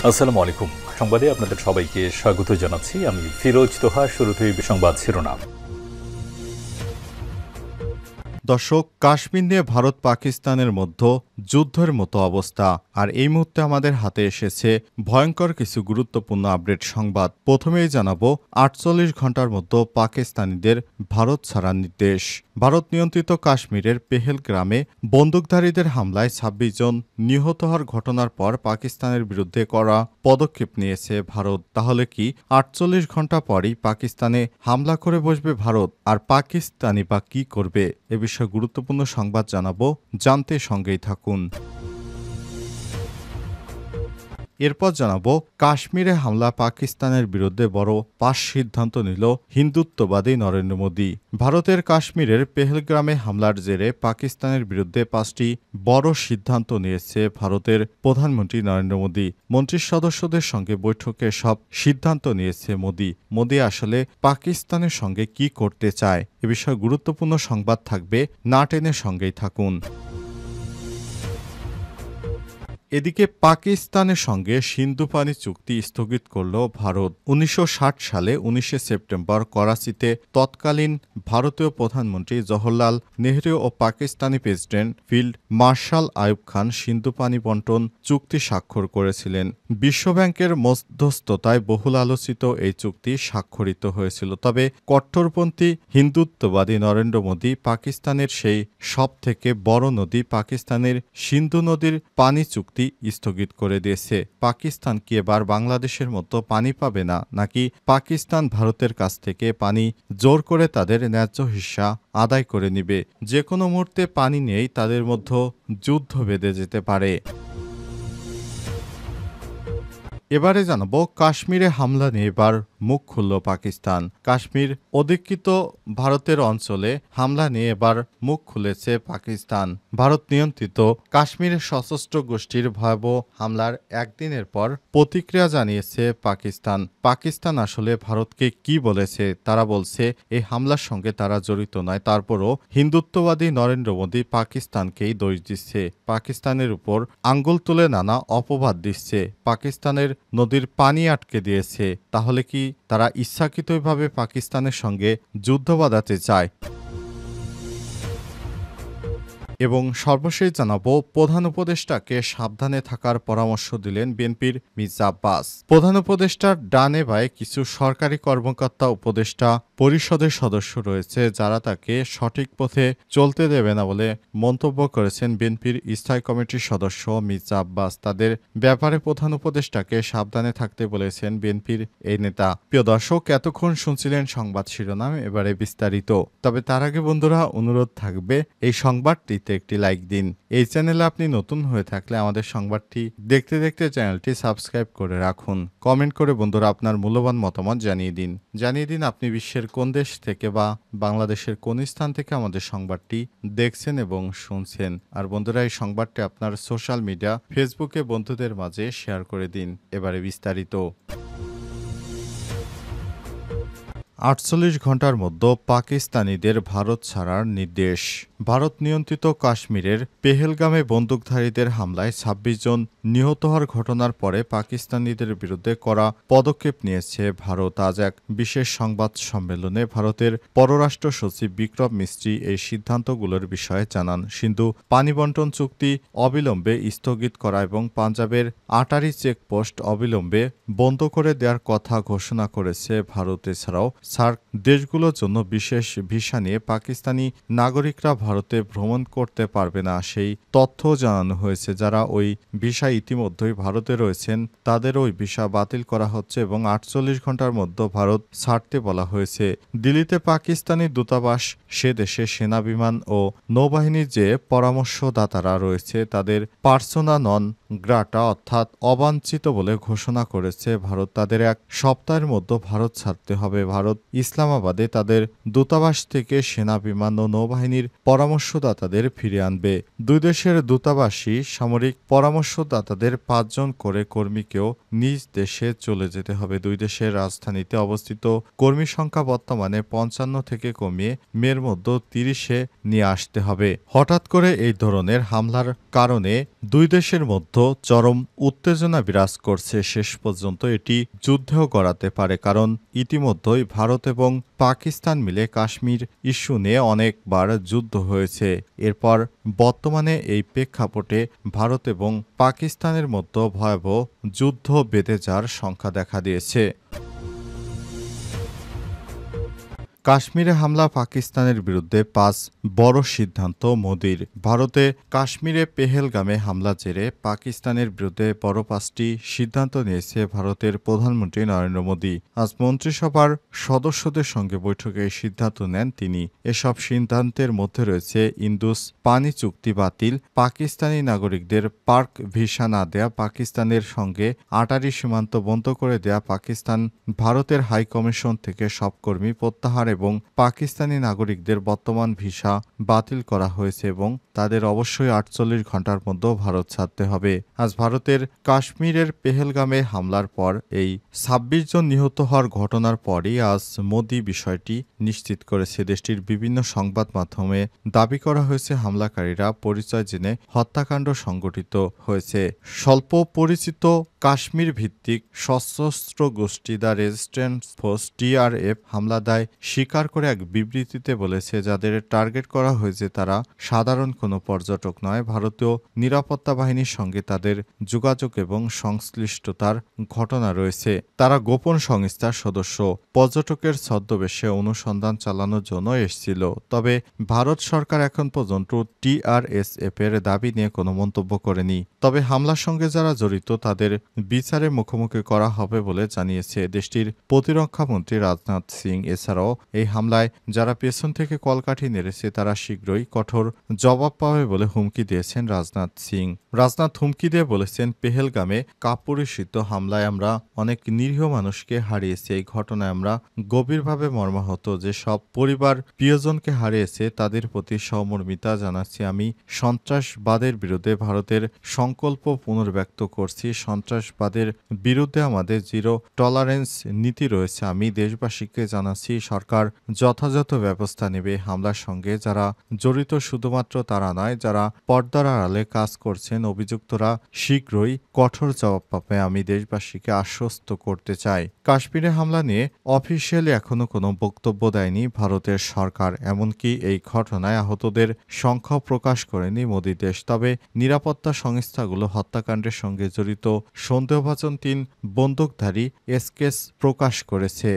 আসসালামু আলাইকুম। সংবাদে আপনাদের সবাইকে স্বাগত জানাচ্ছি। আমি ফিরোজ তোহা। শুরুতেই সংবাদ শিরোনাম। দর্শক, কাশ্মীর নিয়ে ভারত পাকিস্তানের মধ্যে যুদ্ধের মতো অবস্থা। আর এই মুহূর্তে আমাদের হাতে এসেছে ভয়ঙ্কর কিছু গুরুত্বপূর্ণ আপডেট সংবাদ। প্রথমেই জানাবো ৪৮ ঘন্টার মধ্যে পাকিস্তানিদের ভারত ছাড়ার নির্দেশ। ভারত নিয়ন্ত্রিত কাশ্মীরের পেহেলগ্রামে বন্দুকধারীদের হামলায় ২৬ জন নিহত হওয়ার ঘটনার পর পাকিস্তানের বিরুদ্ধে করা পদক্ষেপ নিয়েছে ভারত। তাহলে কি ৪৮ ঘন্টা পরই পাকিস্তানে হামলা করে বসবে ভারত? আর পাকিস্তানি বা কি করবে? এ বিষয়ে গুরুত্বপূর্ণ সংবাদ জানাবো, জানতে সঙ্গেই থাকুন। এরপর জানাবো কাশ্মীরে হামলা পাকিস্তানের বিরুদ্ধে বড় পাশ সিদ্ধান্ত নিল হিন্দুত্ববাদী নরেন্দ্র মোদী। ভারতের কাশ্মীরের পেহেলগ্রামে হামলার জেরে পাকিস্তানের বিরুদ্ধে ৫টি বড় সিদ্ধান্ত নিয়েছে ভারতের প্রধানমন্ত্রী নরেন্দ্র মোদী। মন্ত্রী সদস্যদের সঙ্গে বৈঠকে সব সিদ্ধান্ত নিয়েছে মোদী। মোদী আসলে পাকিস্তানের সঙ্গে কি করতে চায়, এ বিষয়ে গুরুত্বপূর্ণ সংবাদ থাকবে, না টেনে সঙ্গেই থাকুন। এদিকে পাকিস্তানের সঙ্গে সিন্ধুপানি চুক্তি স্থগিত করল ভারত। ১৯৬০ সালে ১৯ সেপ্টেম্বর করাচিতে তৎকালীন ভারতীয় প্রধানমন্ত্রী জওহরলাল নেহরু ও Pakistani president field marshal Ayub Khan সিন্ধুপানি বন্টন চুক্তি স্বাক্ষর করেছিলেন। বিশ্বব্যাংকের মধ্যস্থতায় বহুল আলোচিত এই চুক্তি স্বাক্ষরিত হয়েছিল। তবে কট্টরপন্থী হিন্দুত্ববাদী নরেন্দ্র মোদী পাকিস্তানের সেই সবথেকে বড় নদী পাকিস্তানের সিন্ধু নদীর পানি চুক্তি স্থগিত করে দিয়েছে। পাকিস্তান কি এবার বাংলাদেশের মতো পানি পাবে না, নাকি পাকিস্তান ভারতের কাছ থেকে পানি জোর করে তাদের ন্যায্য হিস্সা আদায় করে নিবে? যে কোনো মুহূর্তে পানি নিয়েই তাদের মধ্যে যুদ্ধ বেঁধে যেতে পারে। এবারে জানাবো কাশ্মীরে হামলা নিয়ে এবার মুখ খুলল পাকিস্তান। কাশ্মীর অধিকৃত ভারতের অঞ্চলে হামলা নিয়ে এবার মুখ খুলেছে পাকিস্তান। ভারত নিয়ন্ত্রিত কাশ্মীরের সশস্ত্র গোষ্ঠীর ভয়াবহ হামলার একদিনের পর প্রতিক্রিয়া জানিয়েছে পাকিস্তান। পাকিস্তান আসলে ভারতকে কি বলেছে? তারা বলছে এই হামলার সঙ্গে তারা জড়িত নয়। তারপরও হিন্দুত্ববাদী নরেন্দ্র মোদী পাকিস্তানকেই দোষ দিচ্ছে, পাকিস্তানের উপর আঙ্গুল তুলে নানা অপবাদ দিচ্ছে, পাকিস্তানের নদীর পানি আটকে দিয়েছে। তাহলে কি তারা ইচ্ছাকৃতভাবে পাকিস্তানের সঙ্গে যুদ্ধ বাঁধাতে চায়? এবং সর্বশেষ জানাবো প্রধান উপদেষ্টাকে সাবধানে থাকার পরামর্শ দিলেন বিএনপির মির্জা আব্বাস। প্রধান উপদেষ্টার ডানে বায়ে কিছু সরকারি কর্মকর্তা উপদেষ্টা পরিষদের সদস্য রয়েছে যারা তাকে সঠিক পথে চলতে দেবে না বলে মন্তব্য করেছেন বিএনপির স্থায়ী কমিটির সদস্য মির্জা আব্বাস। তাদের ব্যাপারে প্রধান উপদেষ্টাকে সাবধানে থাকতে বলেছেন বিএনপির এই নেতা। প্রিয় দর্শক, এতক্ষণ শুনছিলেন সংবাদ শিরোনাম, এবারে বিস্তারিত। তবে তার আগে বন্ধুরা, অনুরোধ থাকবে এই সংবাদটি একটি লাইক দিন। এই চ্যানেলে আপনি নতুন হয়ে থাকলে আমাদের সংবাদটি দেখতে দেখতে চ্যানেলটি সাবস্ক্রাইব করে রাখুন। কমেন্ট করে বন্ধুরা আপনার মূল্যবান মতামত জানিয়ে দিন আপনি বিশ্বের কোন দেশ থেকে বা বাংলাদেশের কোন স্থান থেকে আমাদের সংবাদটি দেখছেন এবং শুনছেন। আর বন্ধুরা, এই সংবাদটি আপনার সোশ্যাল মিডিয়া ফেসবুকে বন্ধুদের মাঝে শেয়ার করে দিন। এবারে বিস্তারিত। ৪৮ ঘন্টার মধ্যে পাকিস্তানিদের ভারত ছাড়ার নির্দেশ। ভারত নিয়ন্ত্রিত কাশ্মীরের পেহেলগামে বন্দুকধারীদের হামলায় ২৬ জন নিহত হওয়ার ঘটনার পরে পাকিস্তানিদের বিরুদ্ধে করা পদক্ষেপ নিয়েছে ভারত। আজ এক বিশেষ সংবাদ সম্মেলনে ভারতের পররাষ্ট্র সচিব বিক্রম মিস্ত্রি এই সিদ্ধান্তগুলোর বিষয়ে জানান। সিন্ধু পানি বন্টন চুক্তি অবিলম্বে স্থগিত করা এবং পাঞ্জাবের আটারি চেকপোস্ট অবিলম্বে বন্ধ করে দেওয়ার কথা ঘোষণা করেছে ভারত। এছাড়াও সার্ক দেশগুলোর জন্য বিশেষ ভিসা নিয়ে পাকিস্তানি নাগরিকরা ভারতে ভ্রমণ করতে পারবে না, সেই তথ্য জানানো হয়েছে। যারা ওই ভিসা ইতিমধ্যেই ভারতে রয়েছেন তাদের ওই ভিসা বাতিল করা হচ্ছে এবং ৪৮ ঘন্টার মধ্যে ভারত ছাড়তে বলা হয়েছে। দিল্লিতে পাকিস্তানি দূতাবাস সে দেশে সেনা বিমান ও নৌবাহিনীর যে পরামর্শদাতারা রয়েছে তাদের পার্সোনা নন গ্রাটা অর্থাৎ অবাঞ্ছিত বলে ঘোষণা করেছে ভারত। তাদের এক সপ্তাহের মধ্যে ভারত ছাড়তে হবে। ভারত ইসলামাবাদে তাদের দূতাবাস থেকে সেনা বিমান ও নৌবাহিনীর পরামর্শদাতাদের ফিরিয়ে আনবে। দুই দেশের দূতাবাসই সামরিক পরামর্শদাতাদের ৫ জন করে কর্মীকেও নিজ দেশে চলে যেতে হবে। দুই দেশের রাজধানীতে অবস্থিত কর্মী সংখ্যা বর্তমানে ৫৫ থেকে কমিয়ে মের মধ্যে ৩০-এ নিয়ে আসতে হবে। হঠাৎ করে এই ধরনের হামলার কারণে দুই দেশের মধ্যে চরম উত্তেজনা বিরাজ করছে। শেষ পর্যন্ত এটি যুদ্ধেও গড়াতে পারে, কারণ ইতিমধ্যেই ভারত এবং পাকিস্তান মিলে কাশ্মীর ইস্যু নিয়ে অনেকবার যুদ্ধ হয়েছে। এরপর বর্তমানে এই প্রেক্ষাপটে ভারত এবং পাকিস্তানের মধ্যে ভয়াবহ যুদ্ধ বেঁধে যাওয়ার সংখ্যা দেখা দিয়েছে। কাশ্মীরে হামলা পাকিস্তানের বিরুদ্ধে ৫ বড় সিদ্ধান্ত মোদির। ভারতে কাশ্মীরে পেহেলগামে হামলা জেরে পাকিস্তানের বিরুদ্ধে বড় ৫টি সিদ্ধান্ত নিয়েছে ভারতের প্রধানমন্ত্রী নরেন্দ্র মোদি। আজ মন্ত্রিসভার সদস্যদের সঙ্গে বৈঠকে এই সিদ্ধান্ত নেন তিনি। এসব সিদ্ধান্তের মধ্যে রয়েছে ইন্দুস পানি চুক্তি বাতিল, পাকিস্তানি নাগরিকদের পার্ক ভিসা না দেয়া, পাকিস্তানের সঙ্গে আটারি সীমান্ত বন্ধ করে দেয়া, পাকিস্তান ভারতের হাইকমিশন থেকে সব কর্মী প্রত্যাহার এবং পাকিস্তানি নাগরিকদের বর্তমান ভিসা বাতিল করা হয়েছে এবং তাদের অবশ্যই ৪৮ ঘন্টার মধ্যে ভারত ছাড়তে হবে। আজ ভারতের কাশ্মীরের পেহেলগামে হামলার পর এই ২৬ জন নিহত হওয়ার ঘটনার পরই আজ মোদি বিষয়টি নিশ্চিত করেছে। দেশটির বিভিন্ন সংবাদ মাধ্যমে দাবি করা হয়েছে হামলাকারীরা পরিচয় জেনে হত্যাকাণ্ড সংঘটিত হয়েছে। স্বল্প পরিচিত কাশ্মীর ভিত্তিক সশস্ত্র গোষ্ঠী দ্য রেজিস্ট্যান্স ফোর্স TRF হামলা দায় স্বীকার করে এক বিবৃতিতে বলেছে, যাদের টার্গেট করা হয়েছে তারা সাধারণ কোনো পর্যটক নয়, ভারতীয় নিরাপত্তা বাহিনীর সঙ্গে তাদের যোগাযোগ এবং সংশ্লিষ্টতার ঘটনা রয়েছে। তারা গোপন সংস্থার সদস্য, পর্যটকের ছদ্মবেশে অনুসন্ধান চালানোর জন্য এসেছিল। তবে ভারত সরকার এখন পর্যন্ত TRSF এর দাবি নিয়ে কোনো মন্তব্য করেনি। তবে হামলার সঙ্গে যারা জড়িত তাদের বিচারের মুখোমুখি করা হবে বলে জানিয়েছে দেশটির প্রতিরক্ষা মন্ত্রী রাজনাথ সিং। এছাড়াও এই হামলায় যারা পেছন থেকে কলকাঠি নেড়েছে তারা শীঘ্রই কঠোর জবাব পাবে বলে হুমকি দিয়েছেন রাজনাথ সিং। রাজনাথ হুমকি দিয়ে বলেছেন, পেহেলগামে কাপুরুষিত হামলায় আমরা অনেক নিরীহ মানুষকে হারিয়েছি। এই ঘটনায় আমরা গভীরভাবে মর্মাহত। যে সব পরিবার প্রিয়জনকে হারিয়েছে তাদের প্রতি সহমর্মিতা জানাচ্ছি। আমি সন্ত্রাসবাদের বিরুদ্ধে ভারতের সংকল্প পুনর্ব্যক্ত করছি। সন্ত্রাসবাদের বিরুদ্ধে আমাদের জিরো টলারেন্স নীতি রয়েছে। আমি দেশবাসীকে জানাচ্ছি সরকার যথাযথ ব্যবস্থা নেবে। হামলার সঙ্গে যারা জড়িত শুধুমাত্র তারা নয়, যারা পর্দার আড়ালে কাজ করছেন, অভিযুক্তরা শীঘ্রই কঠোর জবাব পাবে। আমি দেশবাসীকে আশ্বস্ত করতে চাই। কাশ্মীরে হামলা নিয়ে অফিসিয়ালি এখনো কোনো বক্তব্য দেয়নি ভারতের সরকার। এমনকি এই ঘটনায় আহতদের সংখ্যা প্রকাশ করেনি মোদি দেশ। তবে নিরাপত্তা সংস্থাগুলো হত্যাকাণ্ডের সঙ্গে জড়িত সন্দেহভাজন ৩ বন্দুকধারী স্কেচ প্রকাশ করেছে।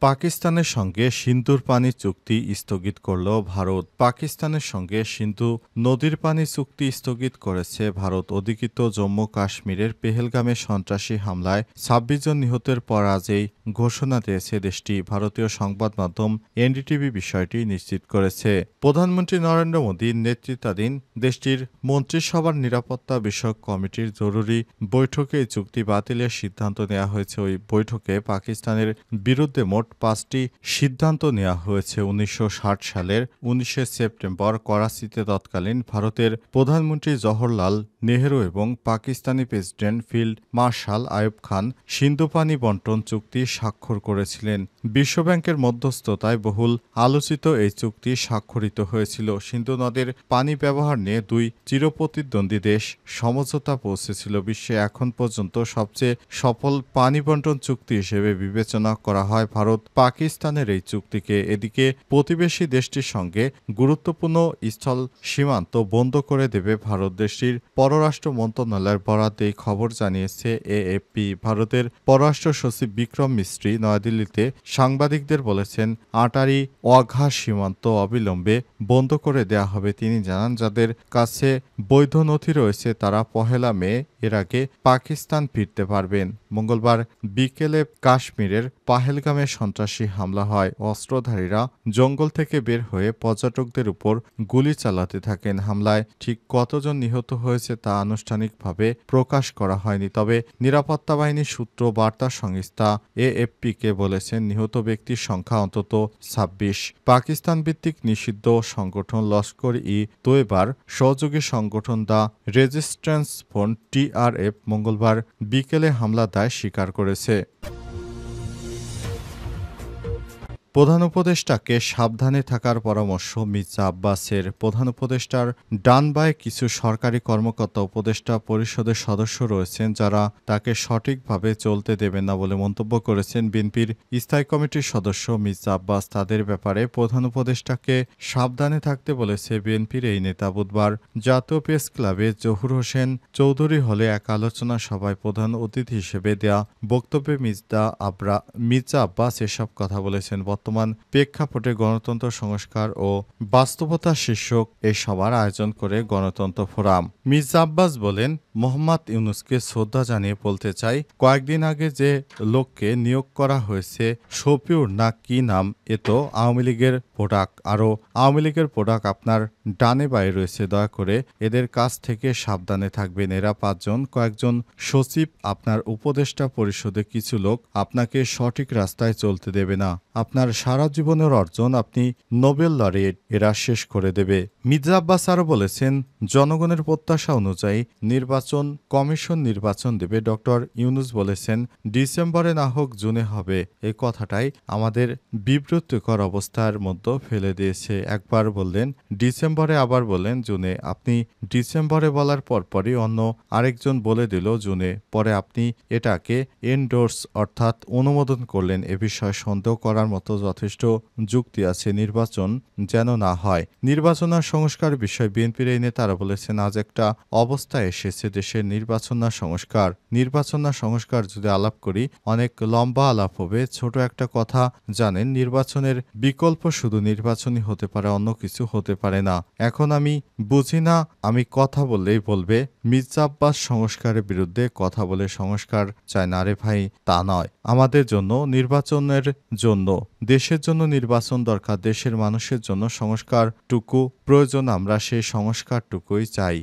পাকিস্তানের সঙ্গে সিন্ধুর পানি চুক্তি স্থগিত করল ভারত। পাকিস্তানের সঙ্গে সিন্ধু নদীর পানি চুক্তি স্থগিত করেছে ভারত। অধিকৃত জম্মু কাশ্মীরের পেহেলগামে সন্ত্রাসী হামলায় ২৬ জন নিহতের পর আজ এই ঘোষণা দিয়েছে দেশটি। ভারতীয় সংবাদ মাধ্যম NDTV বিষয়টি নিশ্চিত করেছে। প্রধানমন্ত্রী নরেন্দ্র মোদীর নেতৃত্বাধীন দেশটির মন্ত্রিসভার নিরাপত্তা বিষয়ক কমিটির জরুরি বৈঠকে এই চুক্তি বাতিলের সিদ্ধান্ত নেওয়া হয়েছে। ওই বৈঠকে পাকিস্তানের বিরুদ্ধে মোট ৫টি সিদ্ধান্ত নেওয়া হয়েছে। ১৯৬০ সালের ১৯শে সেপ্টেম্বর করাচিতে তৎকালীন ভারতের প্রধানমন্ত্রী জওহরলাল নেহেরু এবং Pakistani president field marshal Ayub Khan Sindhu পানি বন্টন চুক্তি স্বাক্ষর করেছিলেন। বিশ্বব্যাংকের মধ্যস্থতায় বহুল আলোচিত এই চুক্তি স্বাক্ষরিত হয়েছিল। সিন্ধু নদের পানি ব্যবহার নিয়ে দুই চিরপ্রতিদ্বন্দ্বী দেশ সমঝোতা পৌঁছেছিল। বিশ্বে এখন পর্যন্ত সবচেয়ে সফল পানি বন্টন চুক্তি হিসেবে বিবেচনা করা হয় ভারত পাকিস্তানের এই চুক্তিকে। এদিকে প্রতিবেশী দেশটির সঙ্গে গুরুত্বপূর্ণ স্থল সীমান্ত বন্ধ করে দেবে ভারত। দেশটির পররাষ্ট্র মন্ত্রণালয়ের বরাদ্দে এই খবর জানিয়েছে AFP। ভারতের পররাষ্ট্র সচিব বিক্রম মিস্ত্রি নয়াদিল্লিতে সাংবাদিকদের বলেছেন, আটারি ওয়াঘা সীমান্ত অবিলম্বে বন্ধ করে দেয়া হবে। তিনি জানান, যাদের কাছে বৈধ নথি রয়েছে তারা ১লা মে এর আগে পাকিস্তান ফিরতে পারবেন। মঙ্গলবার বিকেলে কাশ্মীরের পাহেলগামে সন্ত্রাসী হামলা হয়। অস্ত্রধারীরা জঙ্গল থেকে বের হয়ে পর্যটকদের উপর গুলি চালাতে থাকেন। হামলায় ঠিক কতজন নিহত হয়েছে তা আনুষ্ঠানিকভাবে প্রকাশ করা হয়নি। তবে নিরাপত্তা বাহিনীর সূত্র বার্তা সংস্থা AFP-কে বলেছেন, নিহত ব্যক্তির সংখ্যা অন্তত ২৬। পাকিস্তান ভিত্তিক নিষিদ্ধ সংগঠন লস্কর-ই-তৈবার সহযোগী সংগঠন দ্য রেজিস্ট্যান্স ফ্রন্ট TRF মঙ্গলবার বিকেলে হামলা দায় স্বীকার করেছে। প্রধান উপদেষ্টাকে সাবধানে থাকার পরামর্শ মির্জা আব্বাসের। প্রধান উপদেষ্টার ডান বায়ে কিছু সরকারি কর্মকর্তা উপদেষ্টা পরিষদের সদস্য রয়েছেন যারা তাকে সঠিকভাবে চলতে দেবেন না বলে মন্তব্য করেছেন বিএনপির স্থায়ী কমিটির সদস্য মির্জা আব্বাস। তাদের ব্যাপারে প্রধান উপদেষ্টাকে সাবধানে থাকতে বলেছে বিএনপির এই নেতা। বুধবার জাতীয় প্রেস ক্লাবে জহুর হোসেন চৌধুরী হলে এক আলোচনা সভায় প্রধান অতিথি হিসেবে দেয়া বক্তব্যে মির্জা আব্বাস এসব কথা বলেছেন। বর্তমান প্রেক্ষাপটে গণতন্ত্র সংস্কার ও বাস্তবতা শীর্ষক এই সভার আয়োজন করে গণতন্ত্র ফোরাম। মির্জা আব্বাস বলেন, মোহাম্মদ ইউনূসকে শ্রদ্ধা জানিয়ে বলতে চাই, কয়েকদিন আগে যে লোককে নিয়োগ করা হয়েছে শফিউর না কি নাম, এ তো আওয়ামী লীগের প্রোডাক্ট। আরও আওয়ামী লীগের প্রোডাক্ট আপনার ডানে বায়ে রয়েছে। দয়া করে এদের কাছ থেকে সাবধানে থাকবেন। এরা 5 জন, কয়েকজন সচিব, আপনার উপদেষ্টা পরিষদে কিছু লোক আপনাকে সঠিক রাস্তায় চলতে দেবে না। আপনার সারা জীবনের অর্জন আপনি নোবেল লরেট এরা শেষ করে দেবে। মির্জা আব্বাস আরও বলেছেন, জনগণের প্রত্যাশা অনুযায়ী নির্বাচন কমিশন নির্বাচন দেবে। ডক্টর ইউনূস বলেছেন, ডিসেম্বরে না হোক জুনে হবে। এই কথাটাই আমাদের বিব্রতকর অবস্থার মধ্যে ফেলে দিয়েছে। একবার বললেন ডিসেম্বরে, আবার বললেন জুনে। আপনি ডিসেম্বরে বলার পরপরই অন্য আরেকজন বলে দিল জুনে। পরে আপনি এটাকে এন্ডোর্স অর্থাৎ অনুমোদন করলেন। এ বিষয়ে সন্দেহ করার মতো যথেষ্ট যুক্তি আছে। নির্বাচন যেন না হয়। নির্বাচন আর সংস্কার বিষয়ে বিএনপির এই নেতারা বলেছেন, আজ একটা অবস্থা এসেছে দেশের নির্বাচন না সংস্কার। নির্বাচন না সংস্কার যদি আলাপ করি অনেক লম্বা আলাপ হবে। ছোট একটা কথা জানেন, নির্বাচনের বিকল্প শুধু নির্বাচনই হতে পারে, অন্য কিছু হতে পারে না। এখন আমি বুঝি না, আমি কথা বললেই বলবে মির্জা আব্বাস সংস্কারের বিরুদ্ধে কথা বলে সংস্কার চায় না। রে ভাই, তা নয়। আমাদের জন্য নির্বাচনের জন্য দেশের জন্য নির্বাচন দরকার। দেশের মানুষের জন্য সংস্কারটুকু প্রয়োজন। আমরা সেই সংস্কারটুকুই চাই।